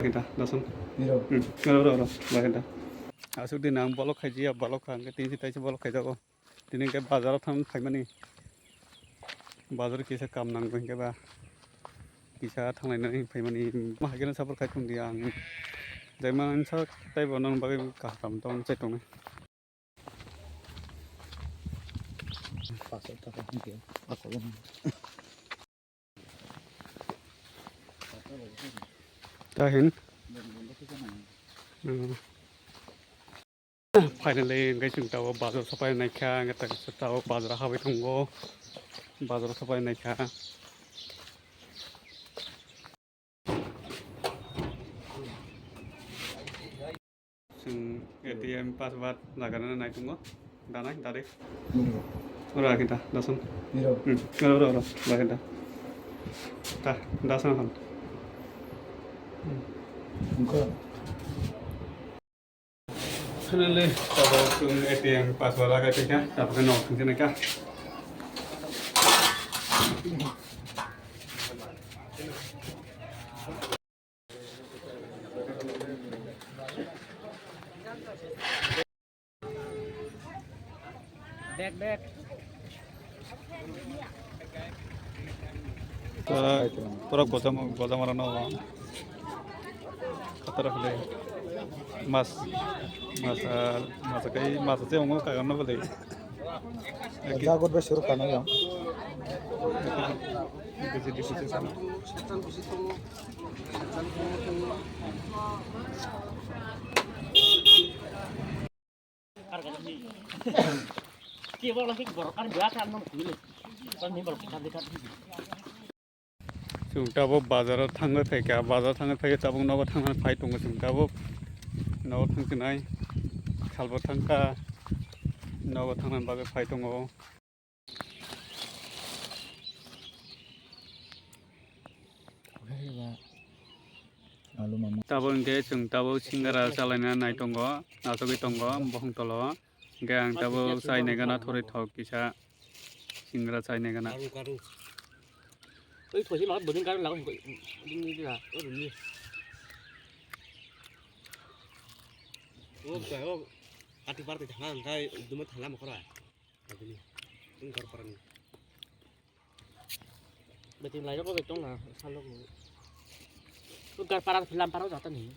Kita langsung. Iya. Ro. Kita. Asuk din ang balok khaji ya balok khang ke tin sitai se balok khaja ko. Tin ke bazar tham thaimani. Bazar kisa kam nang ko ke ba. Kisa thanglai nai thaimani ma hagen sapor khai thung dia ang. Jaiman sa tai bonang bagai ka kam tong chai tong. Pasok ta ka hindi. Ako lang. Tahin. Finally, guys, yung tao bazar sapay na kya, ng tao bazar hawi tunggo, bazar sapay na kya. Sing ATM password lagana na tunggo, dana tadi. Ora kita, langsung. Iya. Ro, kita. Ta, langsung kan. Engko. Finally, tao yung ATM password lagay kya, tapos kan nok tingin kya. Back. Pura gojam marano khatara khule mas kai mas se ongo ka ganna bole Jagot ba suruh kana yang. di sisi sana Kia lagi borokan belakang nong kulit. Kan ini borokan dekat. 중타보 바자로 탕거 태게 바자 탕거 태게 잡은 너가 탕는 파이 동거 중타보 너 탕지나이 살보 탕까 너가 탕는 바게 파이 동거 Lalu mama. 타보 게 중타보 싱가라 살라나 나이 동거 나서기 동거 보홍 떨어 게 타보 사이 내가나 토리 턱 기사 싱가라 사이 내가나 Karu. Ôi thôi nói bữa cái là đi là ở rồi đi. Cái ati parte jangan kai cuma thalam kora. Begini. Ini korporan. Betul lah kok betul lah salok. Itu gar parang film parang jatuh nih.